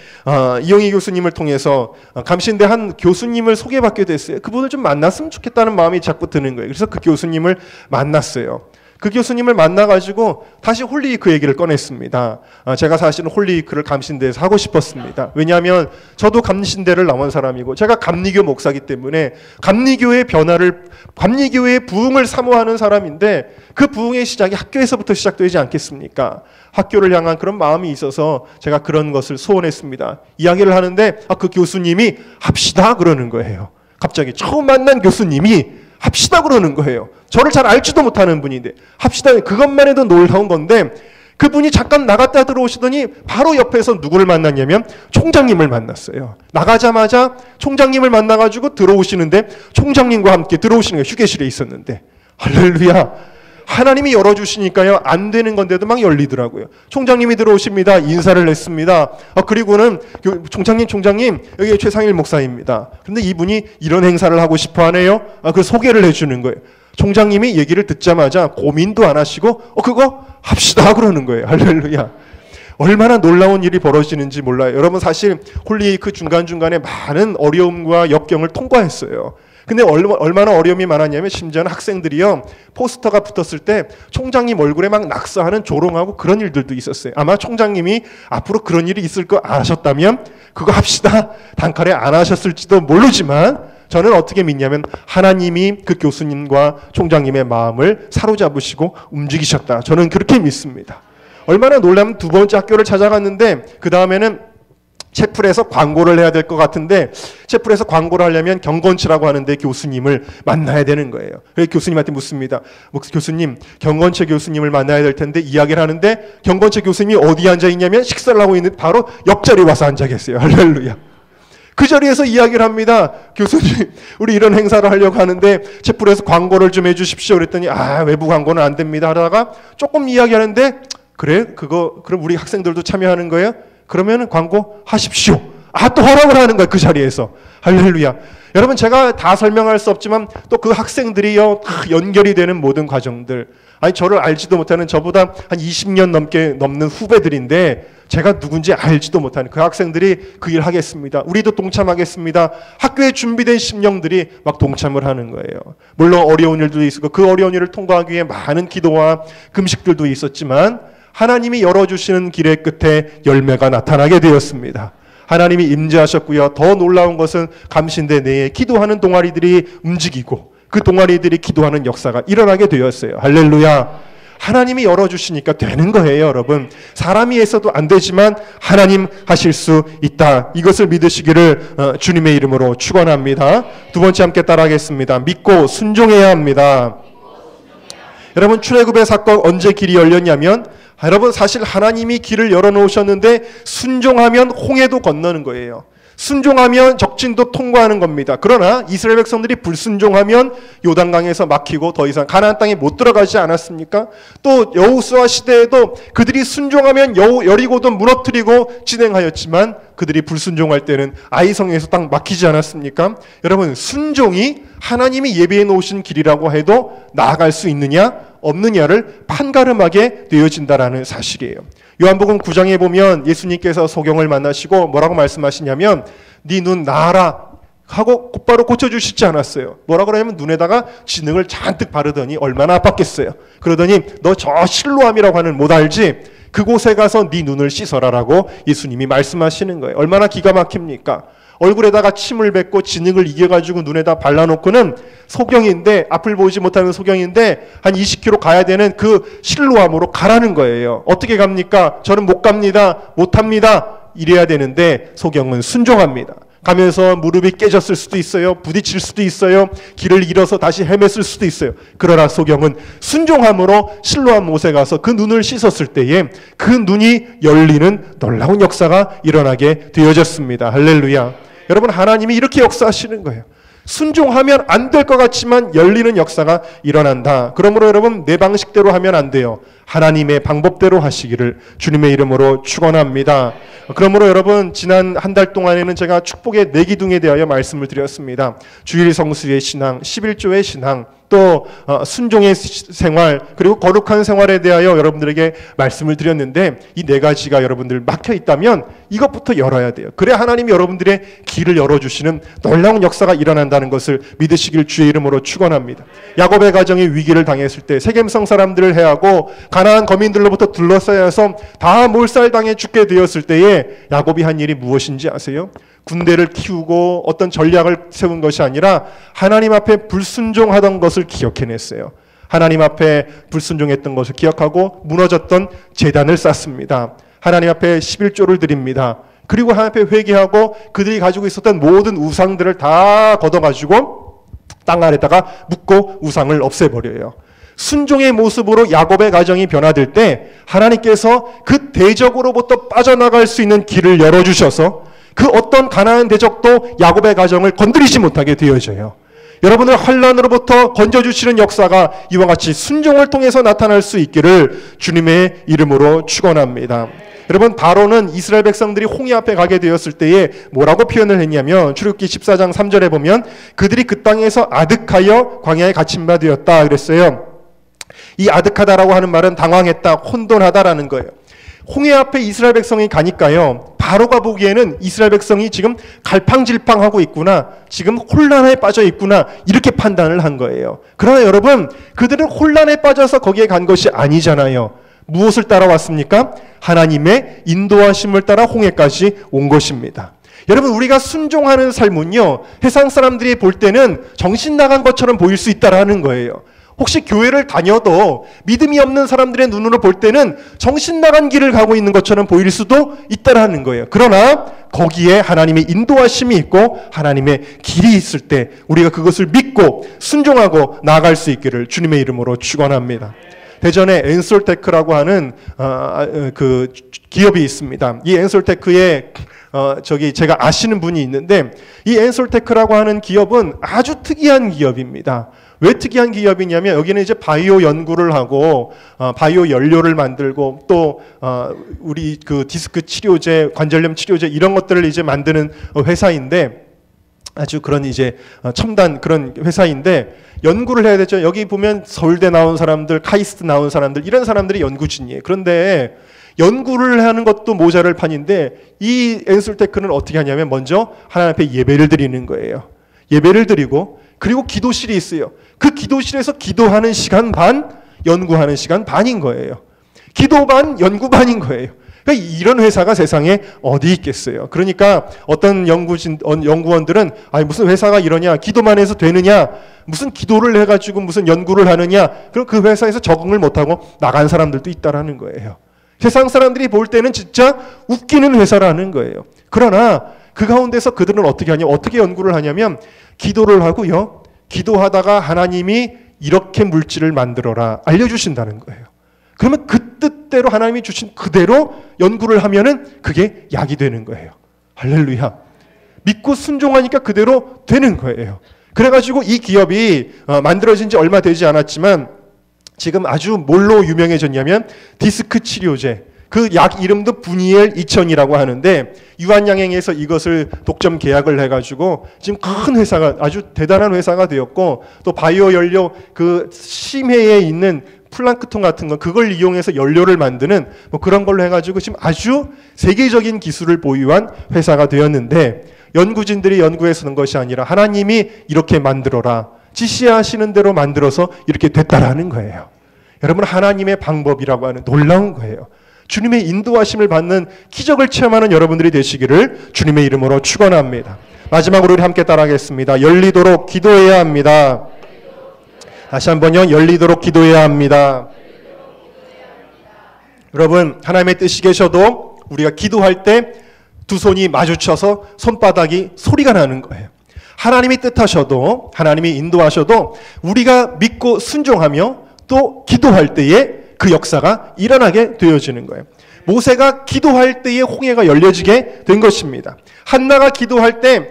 이용희 교수님을 통해서 감신대 한 교수님을 소개받게 됐어요. 그분을 좀 만났으면 좋겠다는 마음이 자꾸 드는 거예요. 그래서 그 교수님을 만났어요. 그 교수님을 만나가지고 다시 홀리위크 얘기를 꺼냈습니다. 제가 사실은 홀리위크를 감신대에서 하고 싶었습니다. 왜냐하면 저도 감신대를 나온 사람이고 제가 감리교 목사기 때문에 감리교의 변화를, 감리교의 부흥을 사모하는 사람인데 그 부흥의 시작이 학교에서부터 시작되지 않겠습니까? 학교를 향한 그런 마음이 있어서 제가 그런 것을 소원했습니다. 이야기를 하는데 그 교수님이 합시다 그러는 거예요. 갑자기 처음 만난 교수님이 합시다 그러는 거예요. 저를 잘 알지도 못하는 분인데 합시다, 그것만 해도 놀라운 건데 그분이 잠깐 나갔다 들어오시더니 바로 옆에서 누구를 만났냐면 총장님을 만났어요. 나가자마자 총장님을 만나가지고 들어오시는데 총장님과 함께 들어오시는 거예요. 휴게실에 있었는데. 할렐루야. 하나님이 열어주시니까요, 안 되는 건데도 막 열리더라고요. 총장님이 들어오십니다. 인사를 했습니다. 그리고는 총장님 여기 최상일 목사입니다. 그런데 이분이 이런 행사를 하고 싶어 하네요. 그 소개를 해주는 거예요. 총장님이 얘기를 듣자마자 고민도 안 하시고 그거 합시다 그러는 거예요. 할렐루야. 얼마나 놀라운 일이 벌어지는지 몰라요. 여러분, 사실 홀리위크 중간중간에 많은 어려움과 역경을 통과했어요. 근데 얼마나 어려움이 많았냐면 심지어는 학생들이요, 포스터가 붙었을 때 총장님 얼굴에 막 낙서하는 조롱하고 그런 일들도 있었어요. 아마 총장님이 앞으로 그런 일이 있을 거 아셨다면 그거 합시다 단칼에 안 하셨을지도 모르지만 저는 어떻게 믿냐면 하나님이 그 교수님과 총장님의 마음을 사로잡으시고 움직이셨다. 저는 그렇게 믿습니다. 얼마나 놀라면 두 번째 학교를 찾아갔는데 그 다음에는 채플에서 광고를 해야 될 것 같은데 채플에서 광고를 하려면 경건치라고 하는데 교수님을 만나야 되는 거예요. 그래서 교수님한테 묻습니다. 교수님, 경건체 교수님을 만나야 될 텐데 이야기를 하는데 경건체 교수님이 어디 앉아 있냐면 식사를 하고 있는 바로 옆자리에 와서 앉아 계세요. 할렐루야. 그 자리에서 이야기를 합니다. 교수님, 우리 이런 행사를 하려고 하는데 채플에서 광고를 좀 해주십시오. 그랬더니 외부 광고는 안 됩니다 하다가 조금 이야기하는데 그래? 그럼 우리 학생들도 참여하는 거예요? 그러면 광고 하십시오. 또 허락을 하는 거예요. 그 자리에서. 할렐루야. 여러분, 제가 다 설명할 수 없지만 또 그 학생들이요, 연결이 되는 모든 과정들. 저를 알지도 못하는 저보다 한 20년 넘는 후배들인데 제가 누군지 알지도 못하는 그 학생들이 그 일 하겠습니다. 우리도 동참하겠습니다. 학교에 준비된 심령들이 막 동참을 하는 거예요. 물론 어려운 일도 있었고 그 어려운 일을 통과하기 위해 많은 기도와 금식들도 있었지만 하나님이 열어주시는 길의 끝에 열매가 나타나게 되었습니다. 하나님이 임재하셨고요. 더 놀라운 것은 감신대 내에 기도하는 동아리들이 움직이고 그 동아리들이 기도하는 역사가 일어나게 되었어요. 할렐루야. 하나님이 열어주시니까 되는 거예요, 여러분. 사람이 해서도 안 되지만 하나님 하실 수 있다. 이것을 믿으시기를 주님의 이름으로 축원합니다. 두 번째 함께 따라하겠습니다. 믿고 순종해야 합니다. 여러분, 출애굽의 사건 언제 길이 열렸냐면, 여러분 사실 하나님이 길을 열어놓으셨는데 순종하면 홍해도 건너는 거예요. 순종하면 적진도 통과하는 겁니다. 그러나 이스라엘 백성들이 불순종하면 요단강에서 막히고 더 이상 가나안 땅에 못 들어가지 않았습니까? 또 여호수아 시대에도 그들이 순종하면 여리고도 무너뜨리고 진행하였지만 그들이 불순종할 때는 아이성에서 딱 막히지 않았습니까? 여러분, 순종이 하나님이 예비해 놓으신 길이라고 해도 나아갈 수 있느냐 없느냐를 판가름하게 되어진다라는 사실이에요. 요한복음 9장에 보면 예수님께서 소경을 만나시고 뭐라고 말씀하시냐면 네 눈 나아라 하고 곧바로 고쳐주시지 않았어요. 뭐라고 그러냐면 눈에다가 진흙을 잔뜩 바르더니 얼마나 아팠겠어요. 그러더니 너 저 실로암이라고 하는 못 알지? 그곳에 가서 네 눈을 씻어라라고 예수님이 말씀하시는 거예요. 얼마나 기가 막힙니까? 얼굴에다가 침을 뱉고 진흙을 이겨가지고 눈에다 발라놓고는 소경인데, 앞을 보지 못하는 소경인데 한 20km 가야 되는 그 실로암으로 가라는 거예요. 어떻게 갑니까? 저는 못 갑니다. 못합니다. 이래야 되는데 소경은 순종합니다. 가면서 무릎이 깨졌을 수도 있어요. 부딪힐 수도 있어요. 길을 잃어서 다시 헤맸을 수도 있어요. 그러나 소경은 순종함으로 실로암 못에 가서 그 눈을 씻었을 때에 그 눈이 열리는 놀라운 역사가 일어나게 되어졌습니다. 할렐루야. 여러분, 하나님이 이렇게 역사하시는 거예요. 순종하면 안 될 것 같지만 열리는 역사가 일어난다. 그러므로 여러분, 내 방식대로 하면 안 돼요. 하나님의 방법대로 하시기를 주님의 이름으로 축원합니다. 그러므로 여러분, 지난 한 달 동안에는 제가 축복의 네 기둥에 대하여 말씀을 드렸습니다. 주일 성수의 신앙, 11조의 신앙, 또 순종의 생활, 그리고 거룩한 생활에 대하여 여러분들에게 말씀을 드렸는데 이 네 가지가 여러분들 막혀 있다면 이것부터 열어야 돼요. 그래야 하나님이 여러분들의 길을 열어주시는 놀라운 역사가 일어난다는 것을 믿으시길 주의 이름으로 축원합니다. 야곱의 가정이 위기를 당했을 때 세겜성 사람들을 해하고 가나안 거민들로부터 둘러싸여서 다 몰살당해 죽게 되었을 때에 야곱이 한 일이 무엇인지 아세요? 군대를 키우고 어떤 전략을 세운 것이 아니라 하나님 앞에 불순종하던 것을 기억해냈어요. 하나님 앞에 불순종했던 것을 기억하고 무너졌던 제단을 쌓습니다. 하나님 앞에 11조를 드립니다. 그리고 하나님 앞에 회개하고 그들이 가지고 있었던 모든 우상들을 다 걷어가지고 땅 아래다가 묻고 우상을 없애버려요. 순종의 모습으로 야곱의 가정이 변화될 때 하나님께서 그 대적으로부터 빠져나갈 수 있는 길을 열어주셔서 그 어떤 가나안 대적도 야곱의 가정을 건드리지 못하게 되어져요. 여러분을 환난으로부터 건져주시는 역사가 이와 같이 순종을 통해서 나타날 수 있기를 주님의 이름으로 축원합니다. 여러분, 바로는 이스라엘 백성들이 홍해 앞에 가게 되었을 때에 뭐라고 표현을 했냐면 출애굽기 14장 3절에 보면 그들이 그 땅에서 아득하여 광야에 갇힌 바 되었다 그랬어요. 이 아득하다라고 하는 말은 당황했다, 혼돈하다라는 거예요. 홍해 앞에 이스라엘 백성이 가니까요, 바로가 보기에는 이스라엘 백성이 지금 갈팡질팡하고 있구나, 지금 혼란에 빠져 있구나, 이렇게 판단을 한 거예요. 그러나 여러분, 그들은 혼란에 빠져서 거기에 간 것이 아니잖아요. 무엇을 따라왔습니까? 하나님의 인도하심을 따라 홍해까지 온 것입니다. 여러분, 우리가 순종하는 삶은요, 세상 사람들이 볼 때는 정신 나간 것처럼 보일 수 있다라는 거예요. 혹시 교회를 다녀도 믿음이 없는 사람들의 눈으로 볼 때는 정신 나간 길을 가고 있는 것처럼 보일 수도 있다라는 거예요. 그러나 거기에 하나님의 인도하심이 있고 하나님의 길이 있을 때 우리가 그것을 믿고 순종하고 나아갈 수 있기를 주님의 이름으로 축원합니다. 대전에 엔솔테크라고 하는 그 기업이 있습니다. 이 엔솔테크에 제가 아시는 분이 있는데 이 엔솔테크라고 하는 기업은 아주 특이한 기업입니다. 왜 특이한 기업이냐면 여기는 이제 바이오 연구를 하고 바이오 연료를 만들고 또 우리 그 디스크 치료제, 관절염 치료제 이런 것들을 이제 만드는 회사인데 아주 그런 이제 첨단 그런 회사인데 연구를 해야 되죠. 여기 보면 서울대 나온 사람들, 카이스트 나온 사람들 이런 사람들이 연구진이에요. 그런데 연구를 하는 것도 모자랄 판인데 이 엔솔테크는 어떻게 하냐면 먼저 하나님 앞에 예배를 드리는 거예요. 예배를 드리고 그리고 기도실이 있어요. 그 기도실에서 기도하는 시간 반, 연구하는 시간 반인 거예요. 기도 반, 연구 반인 거예요. 그러니까 이런 회사가 세상에 어디 있겠어요. 그러니까 어떤 연구원들은 무슨 회사가 이러냐, 기도만 해서 되느냐, 무슨 기도를 해가지고 무슨 연구를 하느냐, 그럼 그 회사에서 적응을 못하고 나간 사람들도 있다라는 거예요. 세상 사람들이 볼 때는 진짜 웃기는 회사라는 거예요. 그러나 그 가운데서 그들은 어떻게 하냐, 어떻게 연구를 하냐면 기도를 하고요, 기도하다가 하나님이 이렇게 물질을 만들어라 알려주신다는 거예요. 그러면 그 뜻대로 하나님이 주신 그대로 연구를 하면은 그게 약이 되는 거예요. 할렐루야. 믿고 순종하니까 그대로 되는 거예요. 그래가지고 이 기업이 만들어진 지 얼마 되지 않았지만 지금 아주 뭘로 유명해졌냐면 디스크 치료제, 그 약 이름도 부니엘 2000이라고 하는데 유한양행에서 이것을 독점 계약을 해가지고 지금 큰 회사가, 아주 대단한 회사가 되었고, 또 바이오 연료, 그 심해에 있는 플랑크톤 같은 거, 그걸 이용해서 연료를 만드는 뭐 그런 걸로 해가지고 지금 아주 세계적인 기술을 보유한 회사가 되었는데, 연구진들이 연구해서 는 것이 아니라 하나님이 이렇게 만들어라, 지시하시는 대로 만들어서 이렇게 됐다라는 거예요. 여러분, 하나님의 방법이라고 하는 놀라운 거예요. 주님의 인도하심을 받는 기적을 체험하는 여러분들이 되시기를 주님의 이름으로 축원합니다. 마지막으로 우리 함께 따라하겠습니다. 열리도록 기도해야 합니다. 다시 한번요. 열리도록 기도해야 합니다. 여러분, 하나님의 뜻이 계셔도 우리가 기도할 때 두 손이 마주쳐서 손바닥이 소리가 나는 거예요. 하나님이 뜻하셔도, 하나님이 인도하셔도 우리가 믿고 순종하며 또 기도할 때에 그 역사가 일어나게 되어지는 거예요. 모세가 기도할 때에 홍해가 열려지게 된 것입니다. 한나가 기도할 때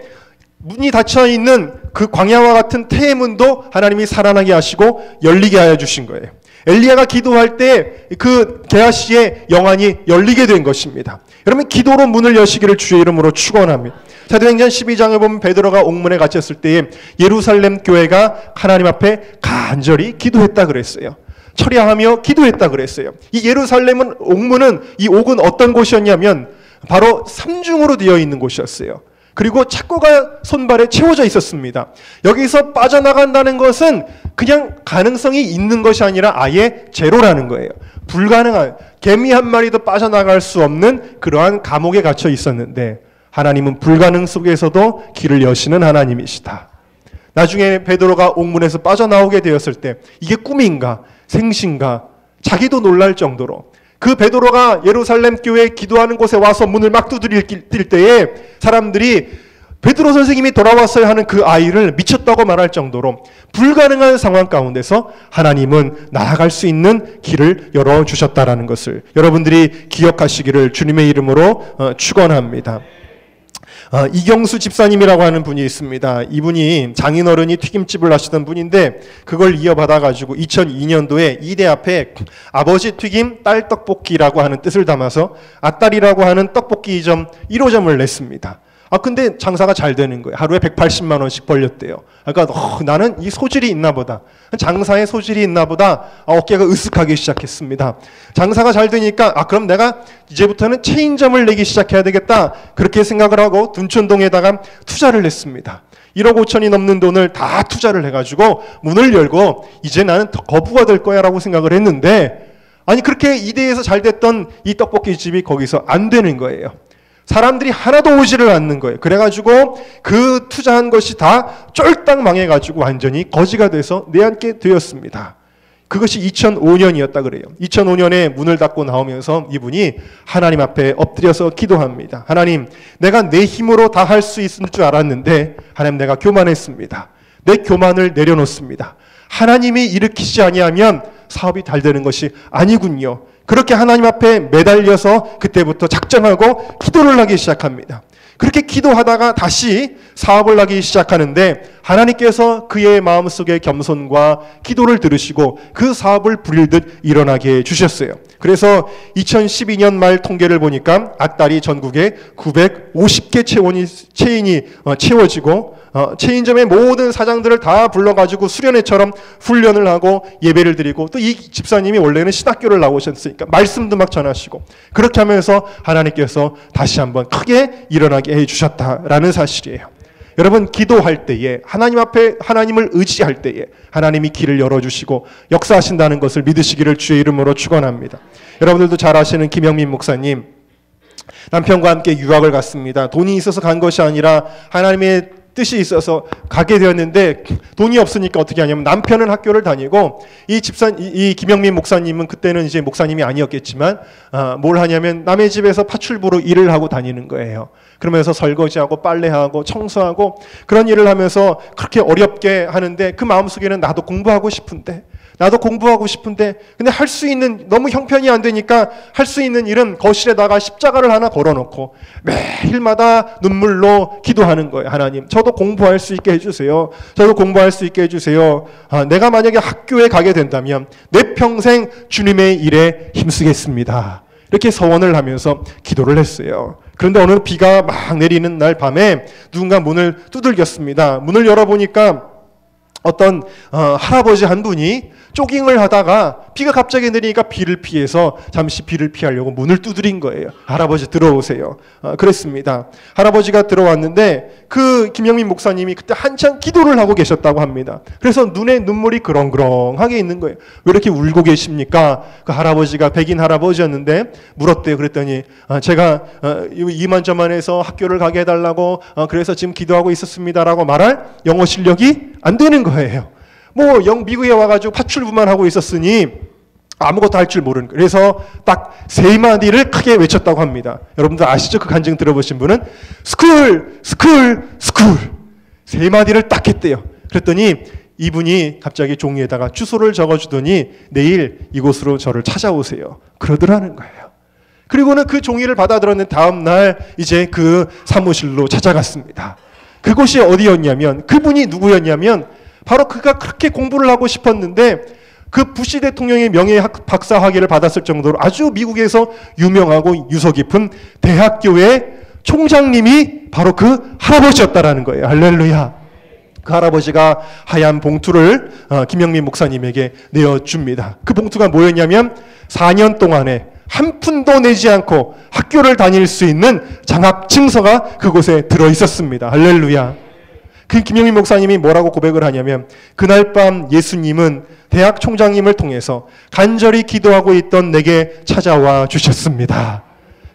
문이 닫혀 있는 그 광야와 같은 태문도 하나님이 살아나게 하시고 열리게 하여 주신 거예요. 엘리야가 기도할 때 그 게하시의 영안이 열리게 된 것입니다. 여러분, 기도로 문을 여시기를 주의 이름으로 축원합니다. 사도행전 12장에 보면 베드로가 옥문에 갇혔을 때에 예루살렘 교회가 하나님 앞에 간절히 기도했다 그랬어요. 철야하며 기도했다 그랬어요. 이 예루살렘은, 옥문은, 이 옥은 어떤 곳이었냐면 바로 삼중으로 되어 있는 곳이었어요. 그리고 착고가 손발에 채워져 있었습니다. 여기서 빠져나간다는 것은 그냥 가능성이 있는 것이 아니라 아예 제로라는 거예요. 불가능한, 개미 한 마리도 빠져나갈 수 없는 그러한 감옥에 갇혀 있었는데 하나님은 불가능 속에서도 길을 여시는 하나님이시다. 나중에 베드로가 옥문에서 빠져나오게 되었을 때 이게 꿈인가 생신가 자기도 놀랄 정도로, 그 베드로가 예루살렘 교회에 기도하는 곳에 와서 문을 막 두드릴 때에 사람들이 베드로 선생님이 돌아왔어야 하는 그 아이를 미쳤다고 말할 정도로 불가능한 상황 가운데서 하나님은 나아갈 수 있는 길을 열어주셨다라는 것을 여러분들이 기억하시기를 주님의 이름으로 축원합니다. 이경수 집사님이라고 하는 분이 있습니다. 이분이 장인어른이 튀김집을 하시던 분인데 그걸 이어받아가지고 2002년도에 이대 앞에 아버지 튀김 딸 떡볶이라고 하는 뜻을 담아서 아딸이라고 하는 떡볶이점 1호점을 냈습니다. 근데 장사가 잘 되는 거예요. 하루에 180만 원씩 벌렸대요. 그러니까 나는 이 소질이 있나 보다. 장사에 소질이 있나 보다. 어깨가 으쓱하기 시작했습니다. 장사가 잘 되니까 그럼 내가 이제부터는 체인점을 내기 시작해야 되겠다. 그렇게 생각을 하고 둔촌동에다가 투자를 했습니다. 1억 5천이 넘는 돈을 다 투자를 해가지고 문을 열고 이제 나는 거부가 될 거야 라고 생각을 했는데, 아니 그렇게 이대에서 잘 됐던 이 떡볶이집이 거기서 안 되는 거예요. 사람들이 하나도 오지를 않는 거예요. 그래가지고 그 투자한 것이 다 쫄딱 망해가지고 완전히 거지가 돼서 내앉게 되었습니다. 그것이 2005년이었다 그래요. 2005년에 문을 닫고 나오면서 이분이 하나님 앞에 엎드려서 기도합니다. 하나님, 내가 내 힘으로 다 할 수 있을 줄 알았는데 하나님, 내가 교만했습니다. 내 교만을 내려놓습니다. 하나님이 일으키지 아니하면 사업이 잘 되는 것이 아니군요. 그렇게 하나님 앞에 매달려서 그때부터 작정하고 기도를 하기 시작합니다. 그렇게 기도하다가 다시 사업을 하기 시작하는데 하나님께서 그의 마음속의 겸손과 기도를 들으시고 그 사업을 불일듯 일어나게 해주셨어요. 그래서 2012년 말 통계를 보니까 아딸이 전국에 950개 체인이 채워지고 체인점의 모든 사장들을 다 불러가지고 수련회처럼 훈련을 하고 예배를 드리고, 또 이 집사님이 원래는 신학교를 나오셨으니까 말씀도 막 전하시고, 그렇게 하면서 하나님께서 다시 한번 크게 일어나게 해주셨다라는 사실이에요. 여러분, 기도할 때에 하나님 앞에 하나님을 의지할 때에 하나님이 길을 열어주시고 역사하신다는 것을 믿으시기를 주의 이름으로 축원합니다. 여러분들도 잘 아시는 김영민 목사님, 남편과 함께 유학을 갔습니다. 돈이 있어서 간 것이 아니라 하나님의 뜻이 있어서 가게 되었는데, 돈이 없으니까 어떻게 하냐면 남편은 학교를 다니고 이 김영민 목사님은 그때는 이제 목사님이 아니었겠지만 뭘 하냐면 남의 집에서 파출부로 일을 하고 다니는 거예요. 그러면서 설거지하고 빨래하고 청소하고 그런 일을 하면서 그렇게 어렵게 하는데, 그 마음속에는 나도 공부하고 싶은데 근데 할 수 있는, 너무 형편이 안 되니까 할 수 있는 일은 거실에다가 십자가를 하나 걸어놓고 매일마다 눈물로 기도하는 거예요. 하나님, 저도 공부할 수 있게 해주세요. 저도 공부할 수 있게 해주세요. 내가 만약에 학교에 가게 된다면 내 평생 주님의 일에 힘쓰겠습니다. 이렇게 서원을 하면서 기도를 했어요. 그런데 어느 비가 막 내리는 날 밤에 누군가 문을 두들겼습니다. 문을 열어보니까 어떤 할아버지 한 분이 조깅을 하다가 비가 갑자기 내리니까 비를 피해서 잠시 비를 피하려고 문을 두드린 거예요. 할아버지 들어오세요. 그랬습니다. 할아버지가 들어왔는데 그 김영민 목사님이 그때 한참 기도를 하고 계셨다고 합니다. 그래서 눈에 눈물이 그렁그렁하게 있는 거예요. 왜 이렇게 울고 계십니까? 그 할아버지가 백인 할아버지였는데 물었대요. 그랬더니 제가 이만저만해서 학교를 가게 해달라고 그래서 지금 기도하고 있었습니다라고 말할 영어 실력이 안 되는 거예요. 미국에 와가지고 파출부만 하고 있었으니 아무것도 할 줄 모르는 거예요. 그래서 딱 3마디를 크게 외쳤다고 합니다. 여러분들 아시죠? 그 간증 들어보신 분은 스쿨 3마디를 딱 했대요. 그랬더니 이분이 갑자기 종이에다가 주소를 적어주더니 내일 이곳으로 저를 찾아오세요. 그러더라는 거예요. 그리고는 그 종이를 받아들었는 다음 날 이제 그 사무실로 찾아갔습니다. 그곳이 어디였냐면, 그분이 누구였냐면 바로 그가 그렇게 공부를 하고 싶었는데 그 부시 대통령의 명예 박사 학위를 받았을 정도로 아주 미국에서 유명하고 유서 깊은 대학교의 총장님이 바로 그 할아버지였다라는 거예요. 할렐루야. 그 할아버지가 하얀 봉투를 김영민 목사님에게 내어줍니다. 그 봉투가 뭐였냐면 4년 동안에 한 푼도 내지 않고 학교를 다닐 수 있는 장학 증서가 그곳에 들어있었습니다. 할렐루야. 그 김영민 목사님이 뭐라고 고백을 하냐면, 그날 밤 예수님은 대학 총장님을 통해서 간절히 기도하고 있던 내게 찾아와 주셨습니다.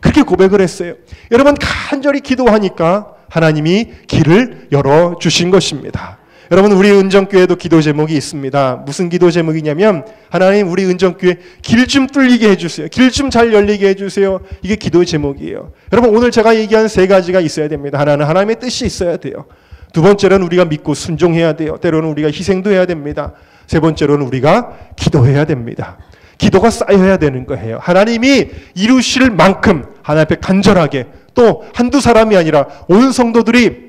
그렇게 고백을 했어요. 여러분, 간절히 기도하니까 하나님이 길을 열어주신 것입니다. 여러분, 우리 은정교회도 기도 제목이 있습니다. 무슨 기도 제목이냐면, 하나님 우리 은정교회 길 좀 뚫리게 해주세요. 길 좀 잘 열리게 해주세요. 이게 기도 제목이에요. 여러분, 오늘 제가 얘기한 3가지가 있어야 됩니다. 하나는 하나님의 뜻이 있어야 돼요. 두 번째로는 우리가 믿고 순종해야 돼요. 때로는 우리가 희생도 해야 됩니다. 세 번째로는 우리가 기도해야 됩니다. 기도가 쌓여야 되는 거예요. 하나님이 이루실 만큼 하나님 앞에 간절하게, 또 한두 사람이 아니라 온 성도들이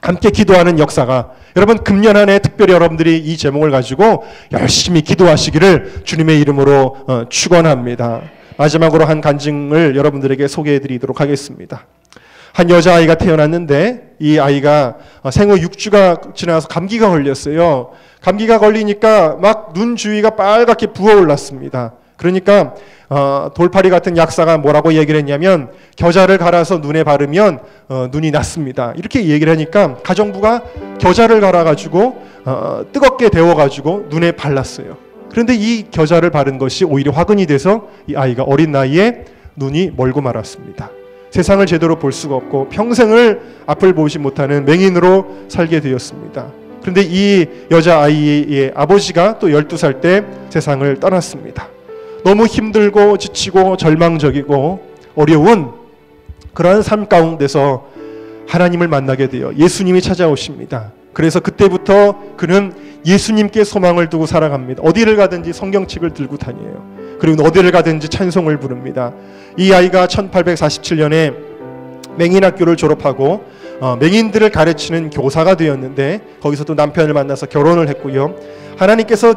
함께 기도하는 역사가, 여러분 금년 한 해 특별히 여러분들이 이 제목을 가지고 열심히 기도하시기를 주님의 이름으로 축원합니다. 마지막으로 한 간증을 여러분들에게 소개해 드리도록 하겠습니다. 한 여자아이가 태어났는데 이 아이가 생후 6주가 지나서 감기가 걸렸어요. 감기가 걸리니까 막 눈 주위가 빨갛게 부어올랐습니다. 그러니까 돌파리 같은 약사가 뭐라고 얘기를 했냐면, 겨자를 갈아서 눈에 바르면 눈이 낫습니다. 이렇게 얘기를 하니까 가정부가 겨자를 갈아가지고 뜨겁게 데워가지고 눈에 발랐어요. 그런데 이 겨자를 바른 것이 오히려 화근이 돼서 이 아이가 어린 나이에 눈이 멀고 말았습니다. 세상을 제대로 볼 수가 없고 평생을 앞을 보지 못하는 맹인으로 살게 되었습니다. 그런데 이 여자아이의 아버지가 또 12살 때 세상을 떠났습니다. 너무 힘들고 지치고 절망적이고 어려운 그러한 삶 가운데서 하나님을 만나게 되어 예수님이 찾아오십니다. 그래서 그때부터 그는 예수님께 소망을 두고 살아갑니다. 어디를 가든지 성경책을 들고 다녀요. 그리고 어디를 가든지 찬송을 부릅니다. 이 아이가 1847년에 맹인학교를 졸업하고 맹인들을 가르치는 교사가 되었는데, 거기서 또 남편을 만나서 결혼을 했고요. 하나님께서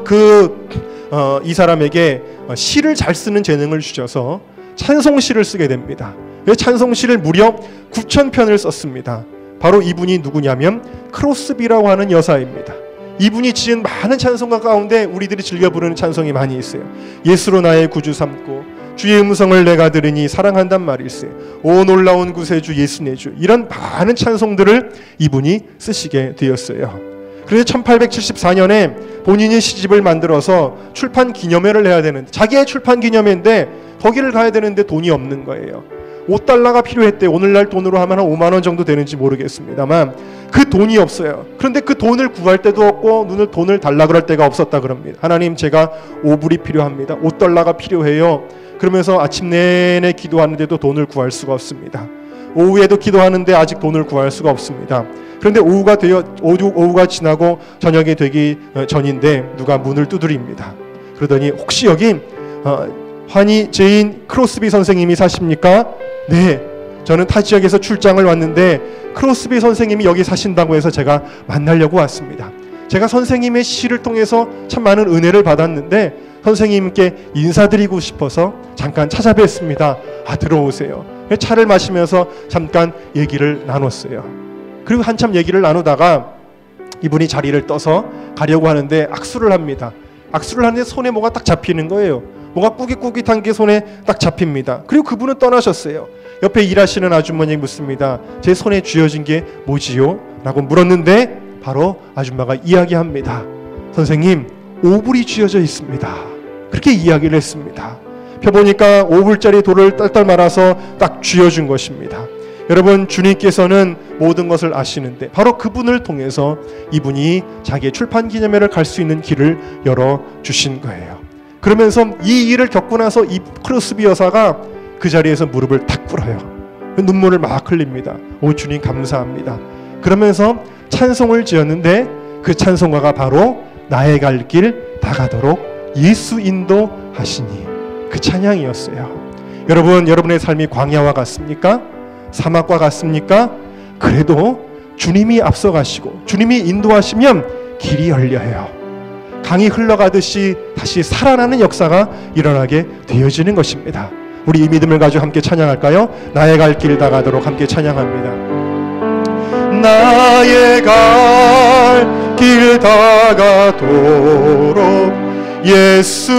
이 사람에게 시를 잘 쓰는 재능을 주셔서 찬송시를 쓰게 됩니다. 찬송시를 무려 9,000편을 썼습니다. 바로 이분이 누구냐면 크로스비라고 하는 여사입니다. 이분이 지은 많은 찬송가 가운데 우리들이 즐겨 부르는 찬송이 많이 있어요. 예수로 나의 구주 삼고 주의 음성을 내가 들으니 사랑한단 말일세, 오 놀라운 구세주 예수 내 주, 이런 많은 찬송들을 이분이 쓰시게 되었어요. 그래서 1874년에 본인이 시집을 만들어서 출판 기념회를 해야 되는데, 자기의 출판 기념회인데 거기를 가야 되는데 돈이 없는 거예요. $5가 필요했대. 오늘날 돈으로 하면 한 5만 원 정도 되는지 모르겠습니다만 그 돈이 없어요. 그런데 그 돈을 구할 때도 없고 돈을 달라 그럴 때가 없었다 그럽니다. 하나님, 제가 5불이 필요합니다. $5가 필요해요. 그러면서 아침 내내 기도하는데도 돈을 구할 수가 없습니다. 오후에도 기도하는데 아직 돈을 구할 수가 없습니다. 그런데 오후가 지나고 저녁이 되기 전인데 누가 문을 두드립니다. 그러더니 혹시 여기 환희 제인 크로스비 선생님이 사십니까? 네, 저는 타 지역에서 출장을 왔는데 크로스비 선생님이 여기 사신다고 해서 제가 만나려고 왔습니다. 제가 선생님의 시를 통해서 참 많은 은혜를 받았는데 선생님께 인사드리고 싶어서 잠깐 찾아뵙습니다. 들어오세요. 차를 마시면서 잠깐 얘기를 나눴어요. 그리고 한참 얘기를 나누다가 이분이 자리를 떠서 가려고 하는데 악수를 합니다. 악수를 하는데 손에 뭐가 딱 잡히는 거예요. 뭐가 꾸깃꾸깃한 게 손에 딱 잡힙니다. 그리고 그분은 떠나셨어요. 옆에 일하시는 아주머니 묻습니다. 제 손에 쥐어진 게 뭐지요? 라고 물었는데 바로 아줌마가 이야기합니다. 선생님, 5불이 쥐어져 있습니다. 그렇게 이야기를 했습니다. 펴보니까 5불짜리 돌을 딸딸 말아서 딱 쥐어준 것입니다. 여러분, 주님께서는 모든 것을 아시는데 바로 그분을 통해서 이분이 자기의 출판 기념회를 갈 수 있는 길을 열어주신 거예요. 그러면서 이 일을 겪고 나서 이 크로스비 여사가 그 자리에서 무릎을 탁 꿇어요. 눈물을 막 흘립니다. 오, 주님 감사합니다. 그러면서 찬송을 지었는데 그 찬송가가 바로 나의 갈 길 다가도록 예수 인도하시니, 그 찬양이었어요. 여러분, 여러분의 삶이 광야와 같습니까? 사막과 같습니까? 그래도 주님이 앞서가시고 주님이 인도하시면 길이 열려요. 강이 흘러가듯이 다시 살아나는 역사가 일어나게 되어지는 것입니다. 우리 이 믿음을 가지고 함께 찬양할까요? 나의 갈 길 다가도록 함께 찬양합니다. 나의 갈 길 다가도록 예수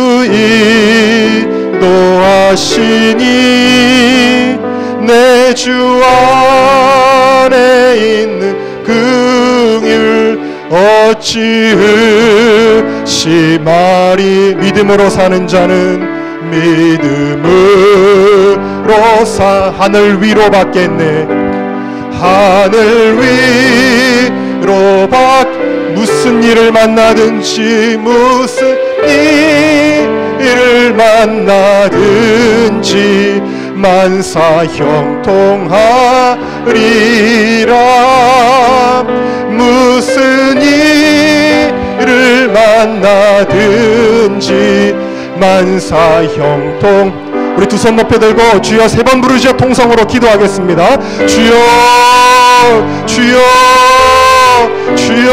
인도하시니 내 주 안에 있는 긍휼 어찌 의심하리. 믿음으로 사는 자는 믿음으로 하늘 위로 받겠네. 하늘 위로 무슨 일을 만나든지 무슨 일을 만나든지 만사 형통하리라. 무슨 일을 만나든지 만사 형통. 우리 두 손 높여 들고 주여 세 번 부르시어 통성으로 기도하겠습니다. 주여 주여 주여.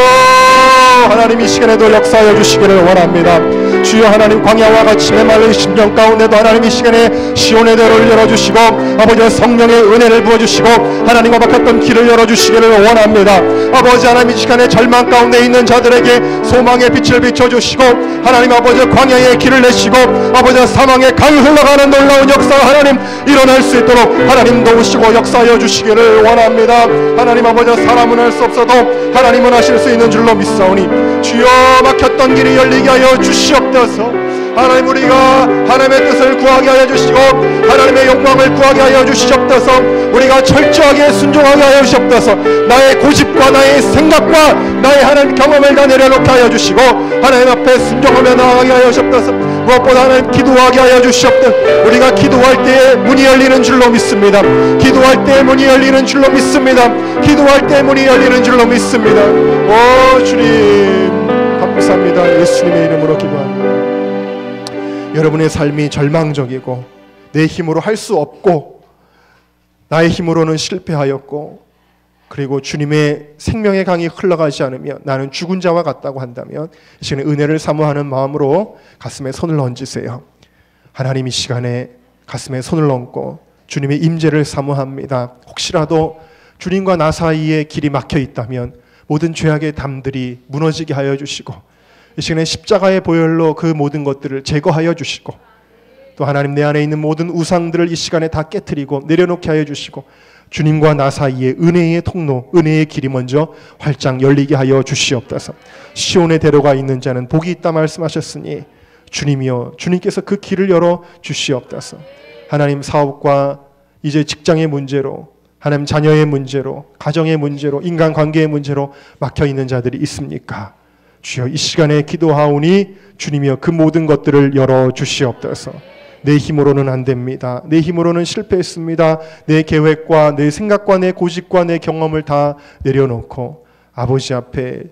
하나님, 이 시간에도 역사하여 주시기를 원합니다. 주여 하나님, 광야와 같이 메말른 심령 가운데도 하나님 이 시간에 시온의 대로를 열어주시고 아버지 성령의 은혜를 부어주시고 하나님과 막혔던 길을 열어주시기를 원합니다. 아버지 하나님, 이 시간에 절망 가운데 있는 자들에게 소망의 빛을 비춰주시고 하나님 아버지 광야의 길을 내시고 아버지 사망의 강이 흘러가는 놀라운 역사가 하나님 일어날 수 있도록 하나님 도우시고 역사하여 주시기를 원합니다. 하나님 아버지, 사람은 할 수 없어도 하나님은 하실 수 있는 줄로 믿사오니 주여 막혔던 길이 열리게 하여 주시옵소서. 하나님, 우리가 하나님의 뜻을 구하게 하여 주시고 하나님의 영광을 구하게 하여 주시옵소서. 우리가 철저하게 순종하게 하여 주시옵소서. 나의 고집과 나의 생각과 나의 하나님 경험을 다 내려놓게 하여 주시고 하나님 앞에 순종하며 나아가게 하여 주시옵소서. 무엇보다 하나님 기도하게 하여 주시옵소서. 우리가 기도할 때에 문이 열리는 줄로 믿습니다. 기도할 때에 문이 열리는 줄로 믿습니다. 기도할 때에 문이 열리는 줄로 믿습니다. 오 주님 감사합니다. 예수님의 이름으로 기도합니다. 여러분의 삶이 절망적이고 내 힘으로 할 수 없고 나의 힘으로는 실패하였고 그리고 주님의 생명의 강이 흘러가지 않으면 나는 죽은 자와 같다고 한다면 이 시간에 은혜를 사모하는 마음으로 가슴에 손을 얹으세요. 하나님, 이 시간에 가슴에 손을 얹고 주님의 임재를 사모합니다. 혹시라도 주님과 나 사이에 길이 막혀 있다면 모든 죄악의 담들이 무너지게 하여 주시고 이 시간에 십자가의 보혈로 그 모든 것들을 제거하여 주시고 또 하나님, 내 안에 있는 모든 우상들을 이 시간에 다 깨트리고 내려놓게 하여 주시고 주님과 나 사이에 은혜의 통로, 은혜의 길이 먼저 활짝 열리게 하여 주시옵소서. 시온의 대로가 있는 자는 복이 있다 말씀하셨으니 주님이여, 주님께서 그 길을 열어 주시옵소서. 하나님, 사업과 이제 직장의 문제로, 하나님 자녀의 문제로, 가정의 문제로, 인간관계의 문제로 막혀있는 자들이 있습니까? 주여 이 시간에 기도하오니 주님이여 그 모든 것들을 열어주시옵소서. 내 힘으로는 안 됩니다. 내 힘으로는 실패했습니다. 내 계획과 내 생각과 내 고집과 내 경험을 다 내려놓고 아버지 앞에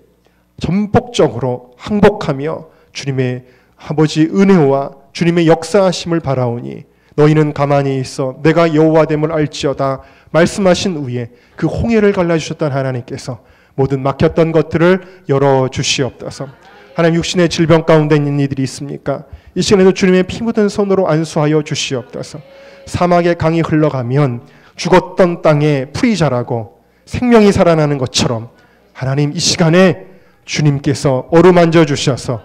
전폭적으로 항복하며 주님의 아버지 은혜와 주님의 역사하심을 바라오니 너희는 가만히 있어 내가 여호와됨을 알지어다 말씀하신 후에 그 홍해를 갈라주셨던 하나님께서 모든 막혔던 것들을 열어주시옵소서. 하나님 육신의 질병 가운데 있는 이들이 있습니까? 이 시간에도 주님의 피 묻은 손으로 안수하여 주시옵소서. 사막의 강이 흘러가면 죽었던 땅에 풀이 자라고 생명이 살아나는 것처럼 하나님 이 시간에 주님께서 어루만져 주셔서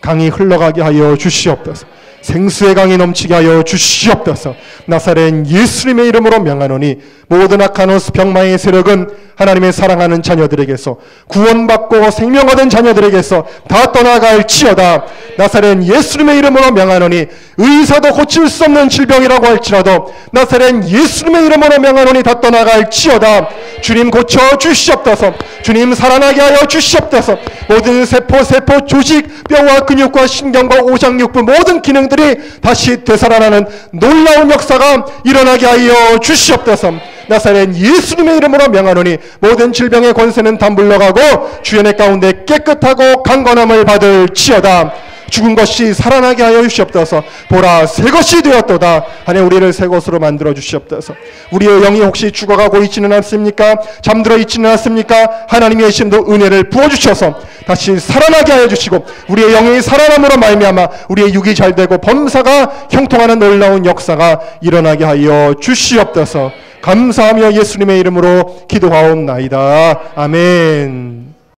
강이 흘러가게 하여 주시옵소서. 생수의 강이 넘치게 하여 주시옵소서. 나사렛 예수님의 이름으로 명하노니 모든 악한 호스 병마의 세력은 하나님의 사랑하는 자녀들에게서 구원받고 생명 얻은 자녀들에게서 다 떠나갈지어다. 나사렛 예수님의 이름으로 명하노니 의사도 고칠 수 없는 질병이라고 할지라도 나사렛 예수님의 이름으로 명하노니 다 떠나갈지어다. 주님 고쳐 주시옵소서. 주님 살아나게 하여 주시옵소서. 모든 세포 조직 뼈와 근육과 신경과 오장육부 모든 기능들이 다시 되살아나는 놀라운 역사가 일어나게 하여 주시옵소서. 나사렛 예수님의 이름으로 명하노니 모든 질병의 권세는 다 물러가고 주연의 가운데 깨끗하고 강건함을 받을지어다. 죽은 것이 살아나게 하여 주시옵소서. 보라 새 것이 되었도다. 하나님 우리를 새 것으로 만들어 주시옵소서. 우리의 영이 혹시 죽어가고 있지는 않습니까? 잠들어 있지는 않습니까? 하나님의 계심도 은혜를 부어주셔서 다시 살아나게 하여 주시고 우리의 영이 살아남으로 말미암아 우리의 육이 잘되고 범사가 형통하는 놀라운 역사가 일어나게 하여 주시옵소서. 감사하며 예수님의 이름으로 기도하옵나이다. 아멘.